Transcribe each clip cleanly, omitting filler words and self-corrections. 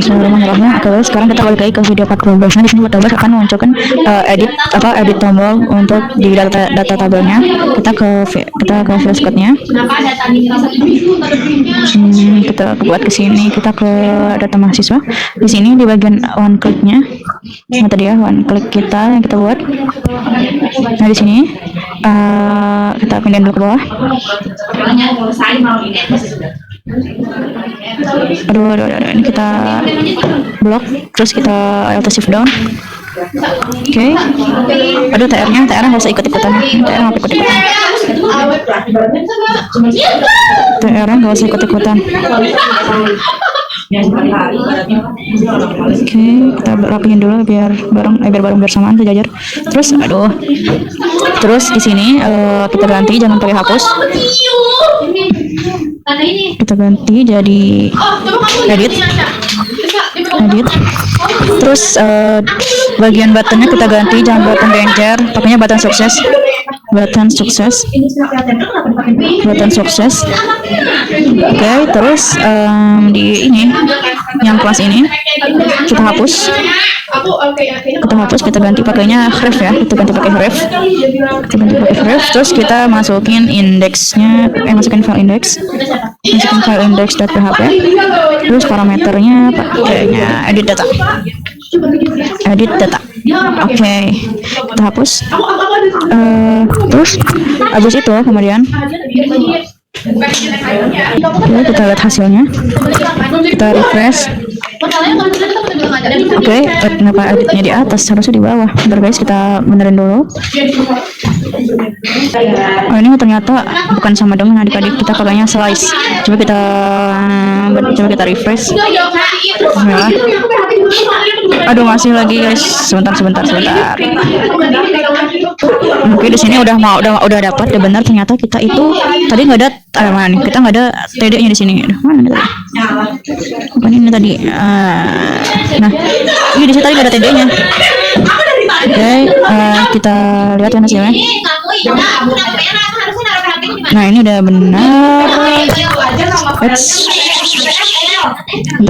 Bismillahirrahmanirrahim. Oke, sekarang kita balik lagi ke video 14. Nah, di sini Butterbear akan menunjukkan edit tombol untuk di data tabelnya. Kita ke VS Code-nya. Kita buat ke sini, kita ke data mahasiswa. Di sini di bagian one click-nya. Nah, tadi ya one click kita yang kita buat. Nah, di sini kita pindahin dulu ke bawah. Aduh, ini kita blok, terus kita alt shift down. Oke. Aduh, TR-nya nggak usah ikut-ikutan. TR nggak ikut-ikutan. TR-nya nggak usah ikut-ikutan. Oke, kita rapiin dulu biar bareng bersamaan sejajar. Terus di sini kita ganti, jangan pakai hapus. Kita ganti jadi edit. Terus bagian buttonnya kita ganti, jangan button genjer, pakainya button sukses. Oke, terus di ini yang kelas ini kita hapus. Kita ganti pakainya href ya. Kita ganti pakai href. Terus kita masukin indeksnya, masukin file index.php. Terus parameternya pakainya edit data. Oke, kita hapus. Terus habis itu kemudian kita lihat hasilnya, kita refresh. Oke, kenapa editnya di atas, harusnya di bawah. Bentar guys, kita benerin dulu. Oh, ini ternyata bukan sama dengan adik-adik, kita pakainya slice. Coba kita refresh. Nah. Aduh, masih lagi guys. Sebentar. Oke, di sini udah dapat ya, benar. Ternyata kita itu tadi nggak ada mana nih? Kita nggak ada TD-nya di sini. Mana nih tadi? Bukan ini tadi. Nah, ini di sini tadi nggak ada TD-nya. Oke, kita lihat ya hasilnya. Nah, ini udah benar.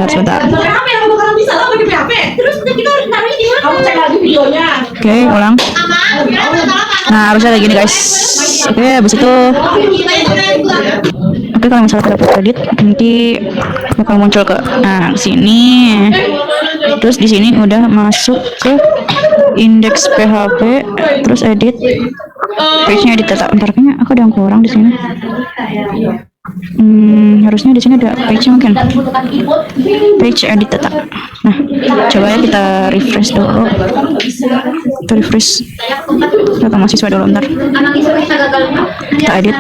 Sebentar. Oke, ulang. Nah, harusnya kayak gini guys. Oke, habis itu kalau misalnya kita dapat edit, nanti bakal muncul ke sini. Terus di sini udah masuk ke indeks PHP, terus edit page-nya, edit data. Bentar, kayaknya aku ada yang kurang di sini. Harusnya di sini ada page, mungkin page edit data. Nah, coba ya kita refresh dulu. Data mahasiswa dulu, bentar. Kita edit.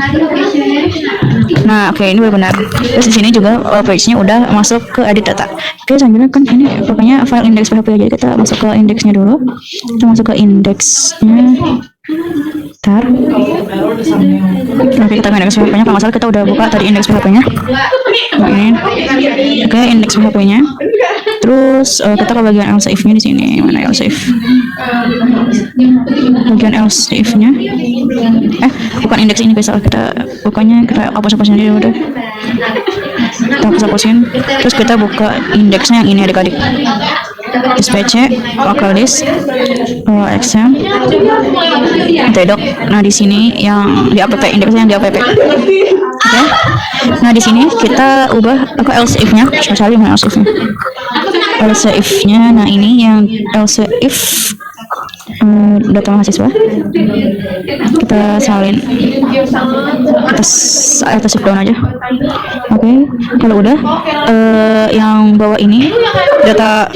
Nah, oke, ini benar. Terus di sini juga page-nya udah masuk ke edit data. Oke, selanjutnya kan ini pokoknya file index PHP aja. Kita masuk ke indeksnya dulu. Kita masuk ke indeksnya. Bentar. Oke, kita ke indeks PHP-nya. Kalau nggak salah kita udah buka tadi indeks PHP-nya. Nah, ini. Oke, indeks PHP-nya. Terus kita ke bagian else if-nya di sini. Mana else if? Bagian else if-nya. Bukan indeks ini guys. Kita hapus-hapusin aja udah. Kita hapus-hapusin. Terus kita buka indeksnya yang ini adik-adik. Dispatch, local list, exam, tedok. Nah, di sini yang di app, indeksnya yang di app. Oke. Nah, di sini kita ubah else if-nya. Misalnya mana else if-nya. Nah, ini yang else if data mahasiswa. Kita salin. Kita shift down aja. Oke. Kalau udah yang bawah ini data.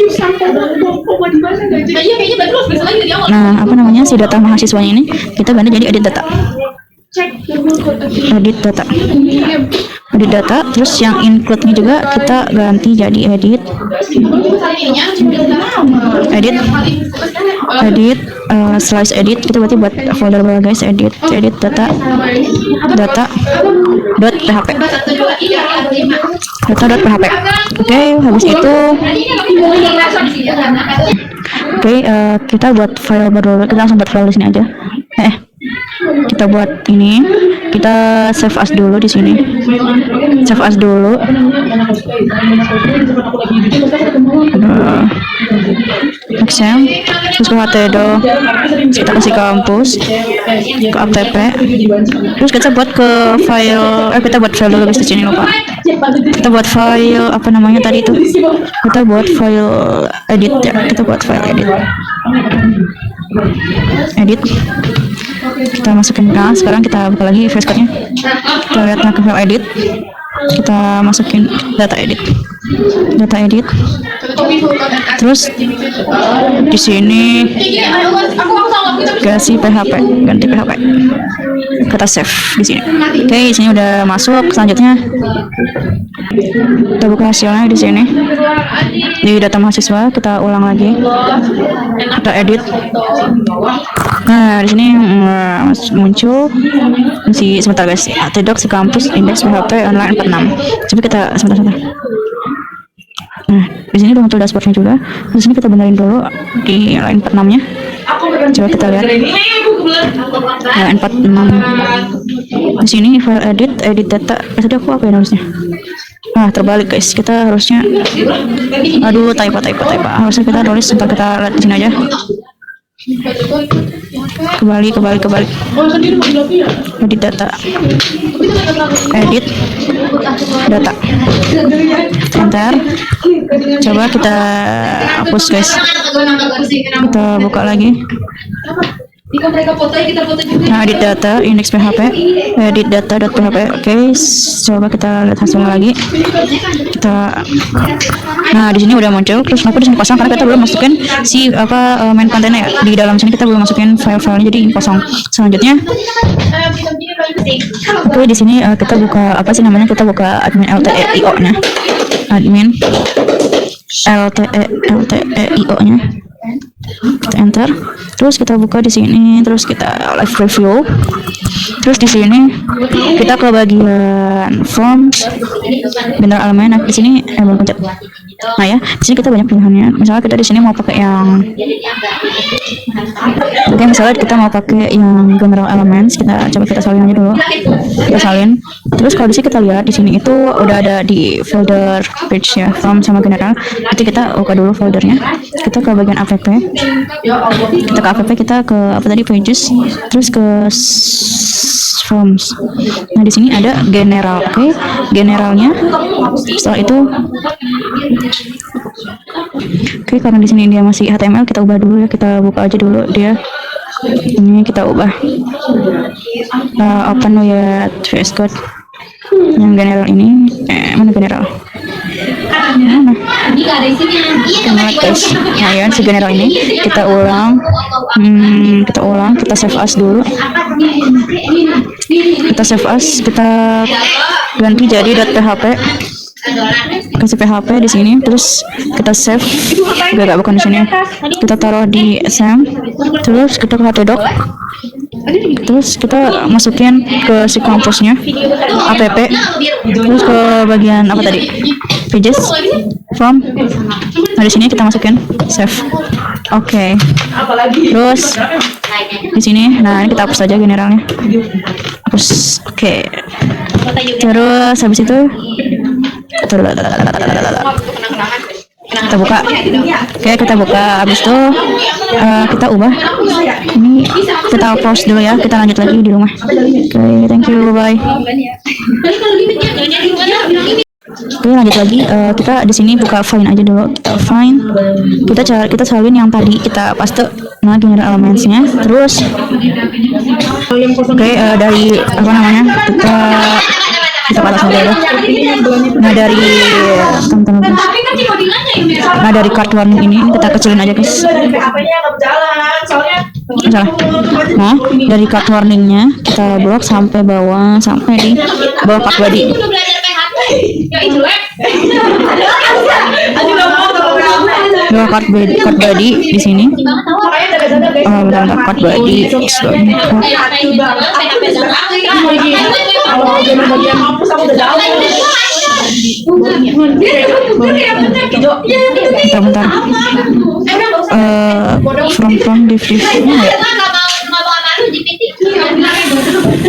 Nah, si data mahasiswanya ini kita ganti jadi edit data. Terus yang include-nya juga kita ganti jadi edit slice edit. Kita berarti buat folder baru guys, edit data .php. Oke, habis itu kita buat file baru. Kita langsung buat file di sini aja. Kita buat ini, kita save as dulu di sini. save as dulu. Exam, terus ke HTDO, kita kasih ke kampus, ke app, terus kita buat ke file, kita buat file dulu guys di sini lupa. Kita buat file apa namanya tadi itu? Kita buat file edit ya, kita buat file edit. Kita masukin sekarang kita buka lagi VS Code-nya. Kita lihat ke file edit. Kita masukin data edit. Terus di sini ganti PHP. Kita save di sini. Oke, di sini udah masuk. Selanjutnya kita buka hasilnya di sini. Di data mahasiswa kita ulang lagi. Kita edit. Nah, di sini muncul sebentar guys. Tidak sekampus indeks PHP online 46. Coba kita sebentar. Nah, di sini udah muncul dashboardnya juga. Di sini kita benerin dulu di line 46-nya. Coba kita lihat. Line 46. Di sini file edit data. Tadi aku apa ya nulisnya? Terbalik guys. Kita harusnya typo. Harusnya kita tulis sebentar, kita lihat di sini aja. Kembali edit data, enter. Coba kita hapus guys, kita buka lagi. Nah, edit data index PHP, edit data.php. Oke, coba kita lihat hasilnya lagi. Nah, di sini udah muncul. Terus aku di sini kosong karena kita belum masukin main kontennya ya. Di dalam sini kita belum masukin file-filenya, jadi kosong. Selanjutnya, oke, di sini kita buka kita buka admin LTEIO-nya. Admin LTEIO-nya. Kita enter, terus kita buka di sini, terus kita live review. Terus di sini kita ke bagian forms, general elemen. Nah, di sini belum pencet. Nah ya, di sini kita banyak pilihannya. Misalnya kita di sini mau pakai yang, misalnya kita mau pakai yang general elements. Kita coba kita salin aja dulu. Kita salin. Terus kalau di sini kita lihat di sini itu udah ada di folder page ya, form sama general. Nanti kita buka dulu foldernya. Kita ke bagian app. Kita ke pages, terus ke forms. Nah, di sini ada general. Oke, generalnya. Setelah itu, karena di sini dia masih HTML, kita ubah dulu ya. Kita buka aja dulu dia. Ini kita ubah. Open with VS Code. Yang general ini, mana general? Nah ya, si general ini kita ulang, kita save as dulu. Kita ganti jadi .php. Kasih PHP di sini, terus kita save. Bukan di sini. Kita taruh di SM, terus kita ke htdoc. Terus kita masukin ke si kampusnya app, terus ke bagian apa tadi, pages, form. Nah, di sini kita masukin save. Oke. Terus di sini, nah ini kita hapus aja generalnya. Hapus. Oke. Terus habis itu kita buka. Oke, kita buka. Habis itu kita ubah. Ini kita pause dulu ya. Kita lanjut lagi di rumah. Oke, thank you, bye. Oke, lanjut lagi. Kita di sini buka find aja dulu. Kita find. Kita salin yang tadi kita paste. Nah, general elementsnya. Terus, oke, dari apa namanya? Kita ke atas aja ya. Nah, dari card warning ini kita kecilin aja guys. Salah. Nah, dari card warningnya kita blok sampai bawah, sampai di bawah card body. Dua card body di sini. Card body. Bentar. From div.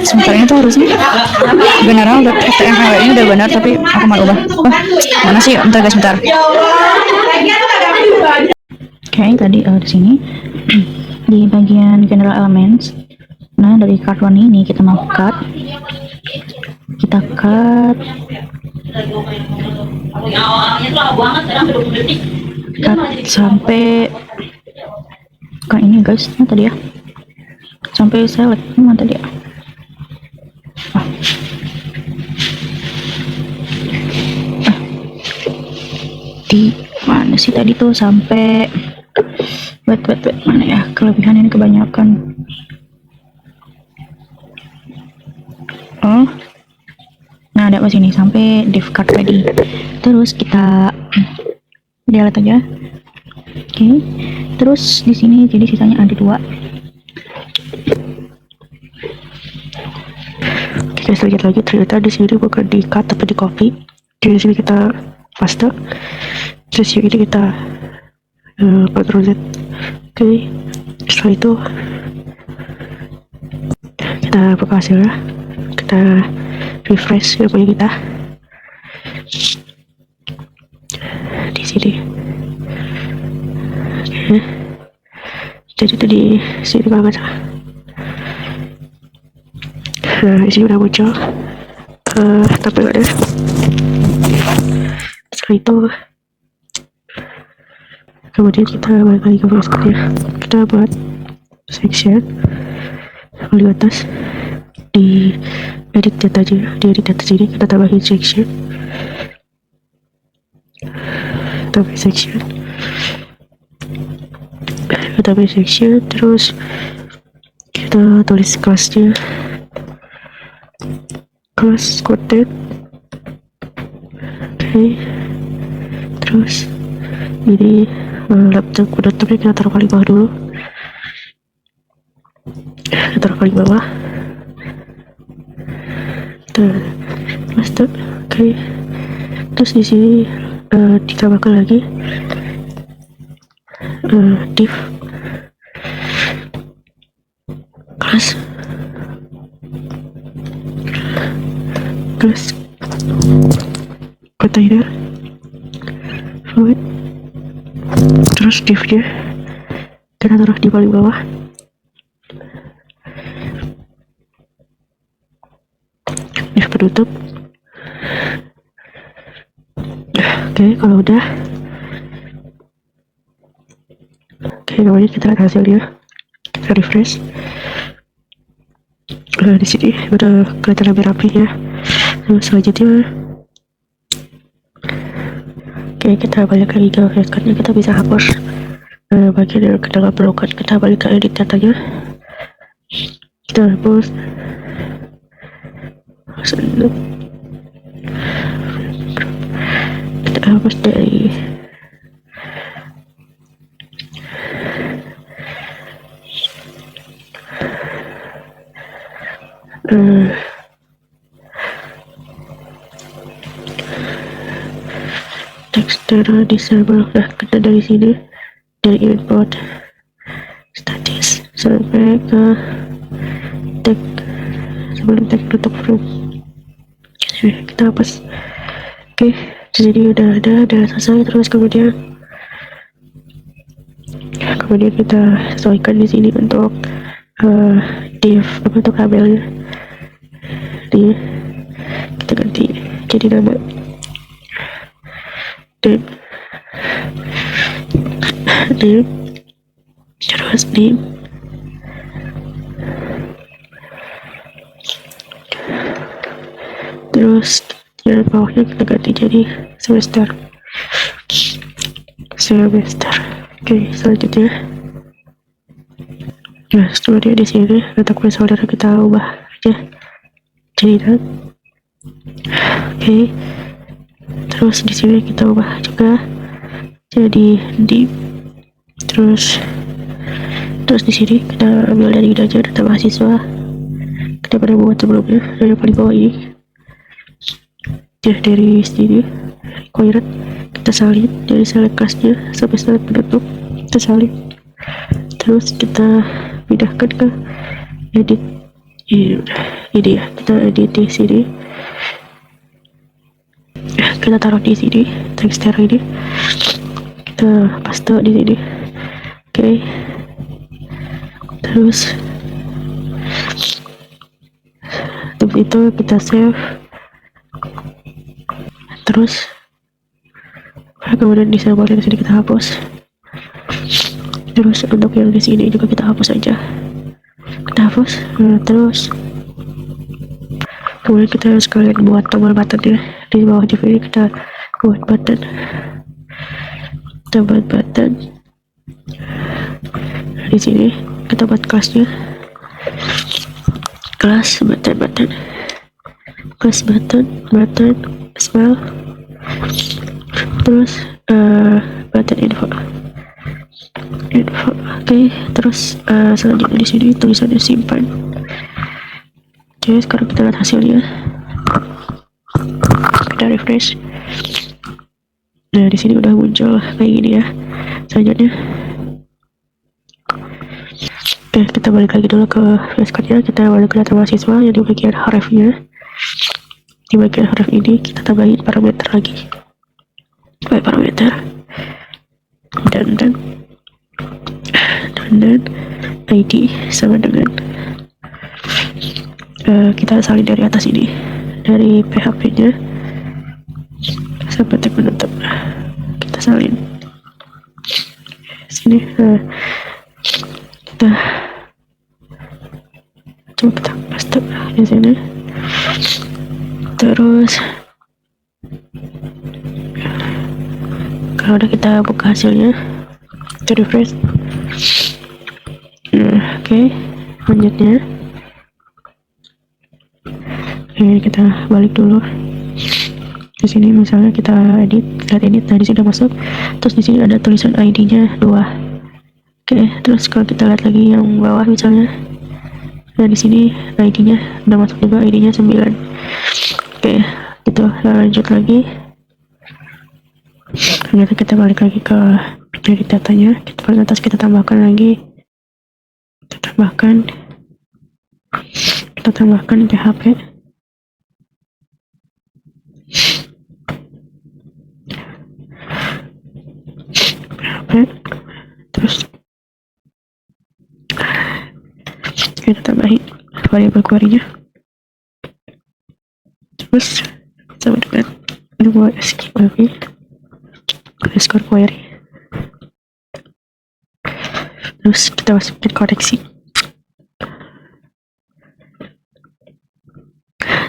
Sebentar, ini tuh harusnya beneran udah HTML ini udah benar, tapi aku mau ubah. Oh, mana sih? Bentar guys, bentar. Oke, tadi di sini di bagian general elements. Nah, dari card warna ini kita mau cut. Kita cut sampai ke ini guys. Nah, tadi ya. Sampai select. Mana tadi ya? Di mana sih tadi tuh sampai wait mana ya, kelebihan ini kebanyakan. Oh, nah ada pas ini sampai div card ready, terus kita delete aja. Oke, terus di sini jadi sisanya ada 2. Oke, kita lihat lagi, ternyata di sini bukan di cut tapi di copy. Jadi di sini kita paste, terus yang ini kita Ctrl Z. Oke, setelah itu kita buka hasilnya, kita refresh punya kita di sini. Oke, jadi itu di sini banget. Nah, di sini udah muncul, tapi nggak ada. Setelah itu kemudian kita balik lagi ke browsernya, kita buat section di atas, di edit data aja, di edit data sini kita tambahin section, terus kita tulis kelasnya, kelas content. Oke, terus ini laptopnya kita taruh paling bawah dulu, kita taruh paling bawah, kita master. Oke, terus di sini ditambahkan lagi div kelas container fluid, terus divnya kita taruh di paling bawah. Div penutup. Oke, kalau udah, kemudian kita lihat hasilnya, kita refresh. Di sini udah kelihatan lebih rapi ya. Selanjutnya, kita balik lagi ke shortcutnya, kita bisa hapus bagian yang kita nggak perlukan. Kita balik ke edit datanya, kita hapus, kita hapus dari texture disable. Nah, kita dari sini, dari import statis sampai ke tag, sebelum tag tutup frame kita hapus. Oke, jadi udah selesai. Terus kemudian kita sesuaikan di sini untuk div untuk kabelnya, kita ganti jadi nama div, terus div, terus yang bawahnya kita ganti jadi semester. Oke, selanjutnya, nah setelah di sini letak placeholder kita ubah aja jadi dat. Oke, terus di sini kita ubah juga jadi div, terus di sini kita ambil dari data mahasiswa kita pernah buat sebelumnya, yang paling bawah ini ya, dari sini required kita salin, dari select kelasnya sampai select penutup kita salin, terus kita pindahkan ke edit ini ya, kita edit di sini, kita taruh di sini texture ini, kita paste di sini. Oke. Terus untuk itu kita save, terus kemudian disable di sini kita hapus. Terus untuk yang di sini juga kita hapus aja, kita hapus. Terus kemudian kita sekalian buat tombol button ya, di bawah di sini kita buat button, kita buat button di sini, kita buat kelasnya, kelas button, kelas button spell, terus button info. Oke. Terus selanjutnya di sini tulisannya simpan. Oke, sekarang kita lihat hasilnya, kita refresh. Nah, di sini udah muncul kayak gini ya. Selanjutnya oke, kita balik lagi dulu ke flashcard-nya, kita balik ke data mahasiswa yang di bagian href-nya. Di bagian href ini kita tambahin parameter lagi, parameter dan ID sama dengan kita salin dari atas ini, dari PHP-nya sampai tag penutup, kita salin sini. Kita coba kita paste di sini. Terus kalau udah kita buka hasilnya, kita refresh. Oke, selanjutnya kita balik dulu. Di sini misalnya kita edit, nah di sini udah masuk. Terus di sini ada tulisan ID-nya 2. Oke, terus kalau kita lihat lagi yang bawah misalnya, nah di sini ID-nya udah masuk juga, ID-nya 9. Oke, gitu. Lanjut lagi. Ternyata kita balik lagi ke dari datanya, kita paling atas, kita tambahkan lagi, kita tambahkan PHP. Terus kita tambahin variabel query-nya, terus sama dengan dua SQL underscore query. Terus kita masukin koneksi,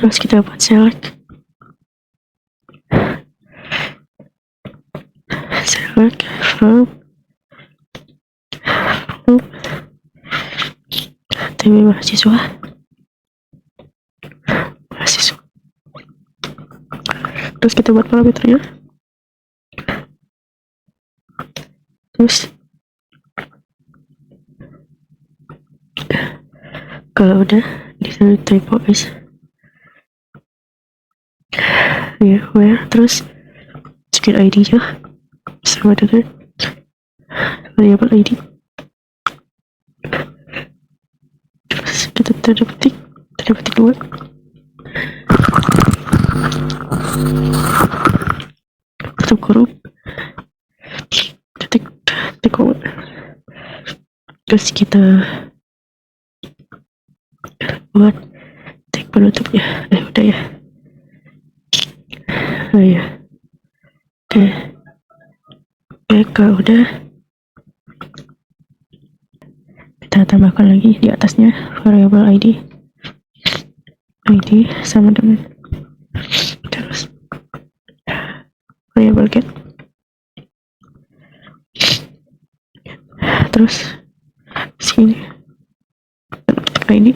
terus kita buat select from TB mahasiswa. Terus kita buat parameternya, terus kalau udah di sini typo is ya, where, terus masukin ID-nya sama dengan variabel ID. Terus kita tanda petik 2, tutup kurung, titik koma. Terus kita buat tag penutupnya. Udah ya. Oh ya. Oke. Kalau udah, kita tambahkan lagi di atasnya variabel ID sama dengan, terus variabel get, terus sini ID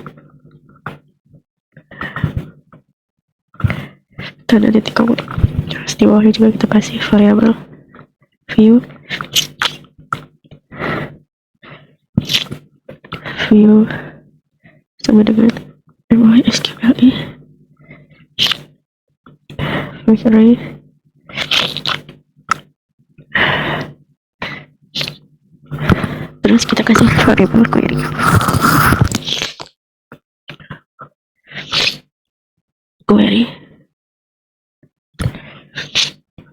tanda titik koma. Terus di bawahnya juga kita kasih variabel view sama dengan MySQLi array. Terus kita kasih variabel query. query,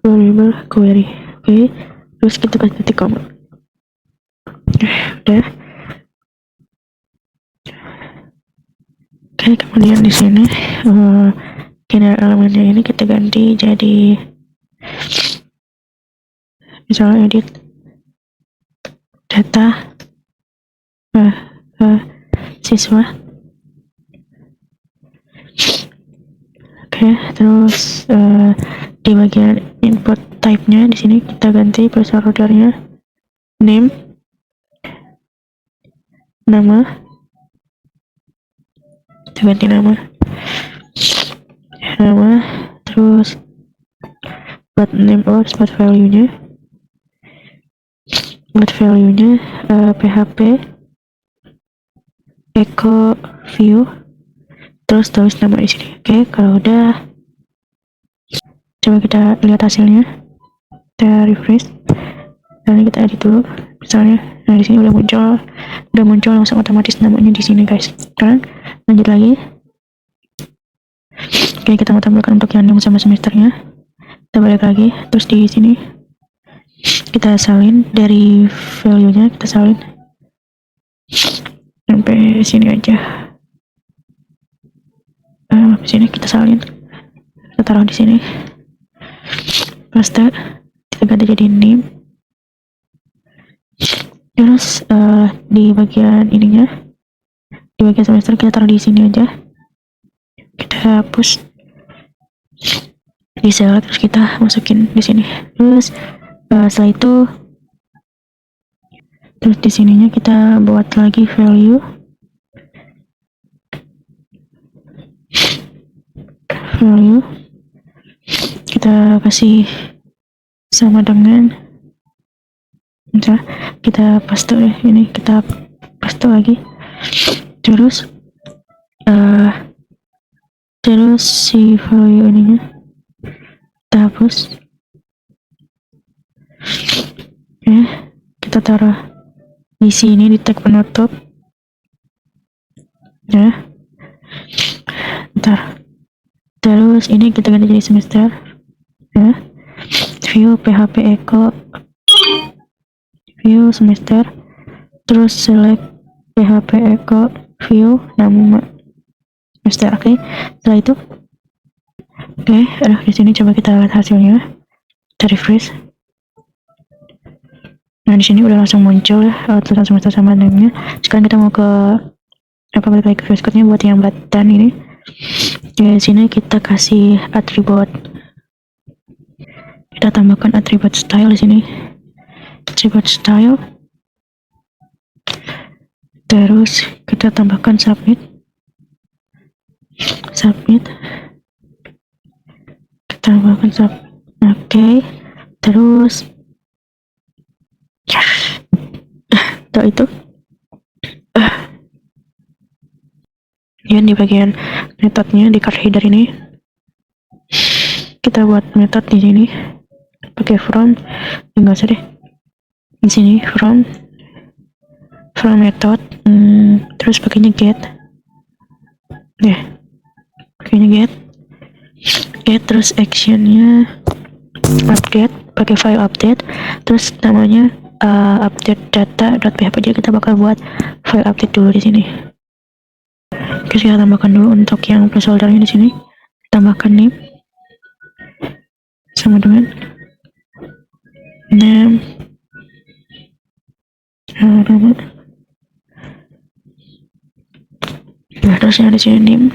variable query. Oke, terus kita kasih titik koma. Udah. Oke, kemudian di sini general elemennya ini kita ganti jadi misalnya edit data siswa. Oke, terus di bagian input type-nya di sini kita ganti placeholder ordernya name, nama, kita ganti nama, terus buat name or buat value-nya php echo view, terus tulis nama di sini. Oke, kalau udah coba kita lihat hasilnya, kita refresh dan kita edit dulu misalnya. Nah, di sini udah muncul langsung otomatis namanya di sini guys. Sekarang lanjut lagi. Oke, kita mau tambahkan untuk yang name sama semesternya. Kita balik lagi, terus di sini kita salin dari value-nya, kita salin sampai sini aja. Di sini kita salin, kita taruh di sini, paste, kita ganti jadi name. Terus di bagian ininya, di bagian semester kita taruh di sini aja, kita hapus di sel, terus kita masukin di sini. Terus setelah itu, terus di sininya kita buat lagi value kita kasih sama dengan misalnya kita paste ini, kita paste lagi, terus si value ininya kita hapus. Oke, kita taruh di sini di tag penutup ya. Bentar. Terus ini kita ganti jadi semester ya. View php echo view semester, terus select php echo view nama semester. Oke, setelah itu di sini coba kita lihat hasilnya, kita refresh. Nah, di sini udah langsung muncul ya tulisan semester sama name-nya. Sekarang kita mau ke balik lagi ke VS Code-nya buat yang button ini. Di sini kita kasih atribut, kita tambahkan atribut style di sini, atribut style, terus kita tambahkan submit, kita tambahkan submit. Oke, terus setelah itu di bagian metodenya di card header ini kita buat metode di sini pakai from, enggak usah deh, di sini from method, terus pakainya get terus actionnya update, pakai file update, terus namanya update data.php. jadi kita bakal buat file update dulu di sini. Oke, kita tambahkan dulu untuk yang placeholdernya di sini, tambahkan name sama dengan name, nama. Nah, terus yang di sini name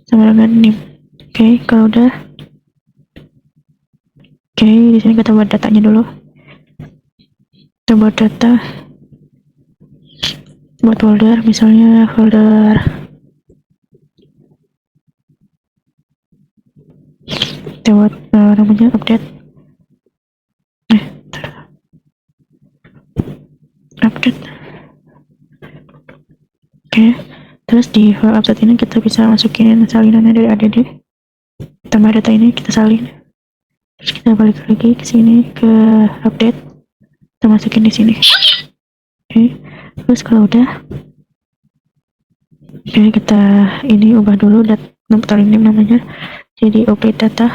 sama dengan name. Oke, kalau udah di sini kita buat datanya dulu. Kita buat data, buat folder, misalnya folder kita buat namanya update, Oke, terus di file update ini kita bisa masukin salinannya dari add, tambah data ini kita salin, terus kita balik lagi ke sini ke update, kita masukin di sini. Oke, terus kalau udah Oke, kita ini ubah dulu daftar name namanya jadi update data.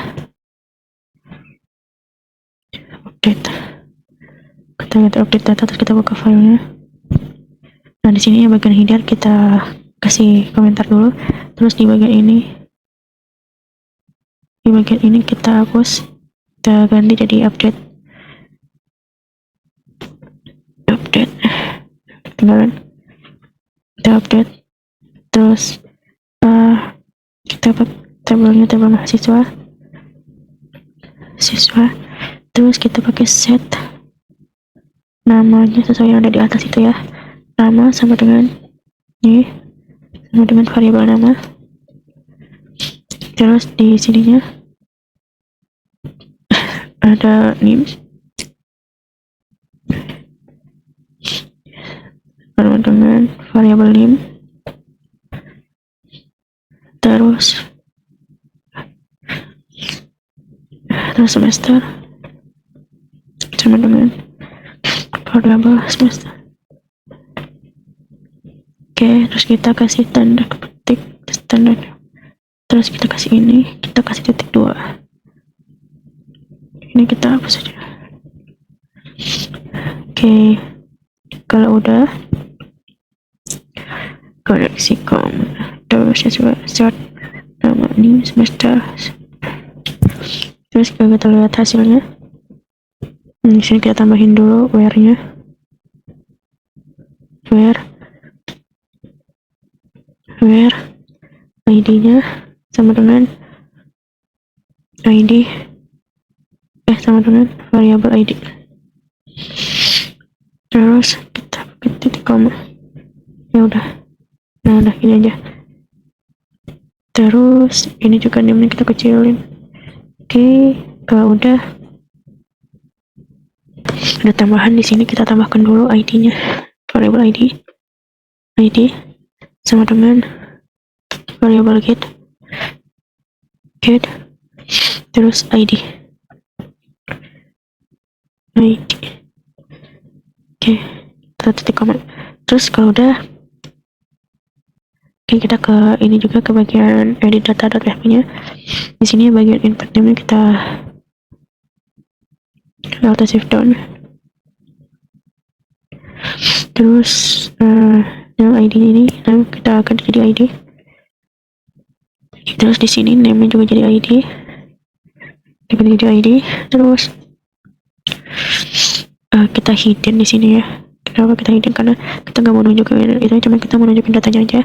Update. Kita lihat update data, terus kita buka filenya. Nah, di sini bagian header kita kasih komentar dulu, terus di bagian ini kita hapus, kita ganti jadi update. Tinggalan kita update, terus kita tabelnya tabel mahasiswa, terus kita pakai set namanya sesuai yang ada di atas itu ya, nama sama dengan variabel nama. Terus di sininya ada name sama dengan variabel name, terus semester sama dengan variabel semester. Oke, terus kita kasih tanda ketik standar, terus kita kasih ini, kita kasih titik 2. Ini kita hapus saja. Oke, kalau udah koneksi terus start nama ini semester. Terus kita lihat hasilnya. Di sini kita tambahin dulu where-nya, where ID-nya sama dengan sama dengan variabel ID. Terus kita pakai titik koma. Ya udah. Nah, udah gini aja. Terus ini juga name-nya kita kecilin. Oke, kalau udah ada tambahan di sini, kita tambahkan dulu ID-nya, variabel ID sama dengan variabel get, terus ID. Oke, kita titik koma. Terus kalau udah, oke, kita ke ini juga, ke bagian edit data.php nya. Di sini bagian input name kita alt shift down. Terus yang ID ini kita akan jadi ID. Terus di sini name juga jadi ID. Terus kita hidden di sini ya. Kenapa kita hidden? Karena kita nggak mau nunjukin itu, cuma kita mau nunjukin datanya aja.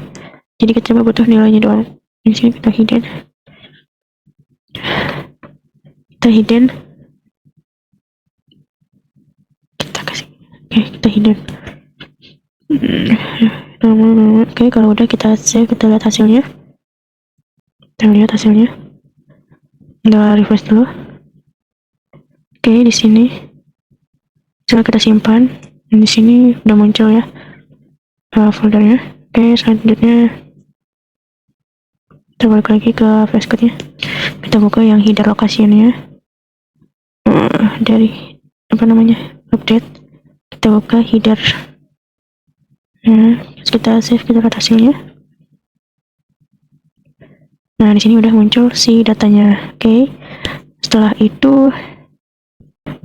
Jadi kita cuma butuh nilainya doang. Di sini kita hidden. Kita kasih. Oke, kita hidden. Oke, kalau udah kita save, kita lihat hasilnya. Kita refresh dulu. Oke, di sini setelah kita simpan, di sini udah muncul ya foldernya. Oke, selanjutnya kita balik lagi ke VS Code nya. Kita buka yang header location-nya dari update. Kita buka header. Terus kita save, kita lihat hasilnya. Nah, di sini udah muncul si datanya. Oke, setelah itu,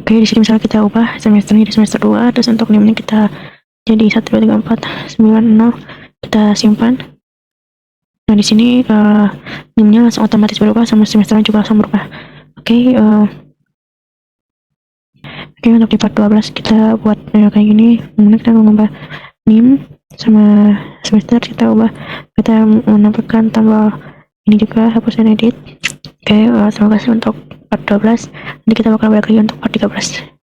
di sini misalnya kita ubah semester ini di semester 2, terus untuk name-nya kita jadi 1, 2, 3, 4, 9, 0, kita simpan. Nah, di sini name-nya langsung otomatis berubah, sama semesternya juga langsung berubah. Oke, untuk di part 12 kita buat kayak gini. Kemudian kita mengubah name sama semester, kita ubah, kita menambahkan tambah ini juga, hapus dan edit. Oke, terima kasih untuk part 12. Nanti kita bakal balik lagi untuk part 13.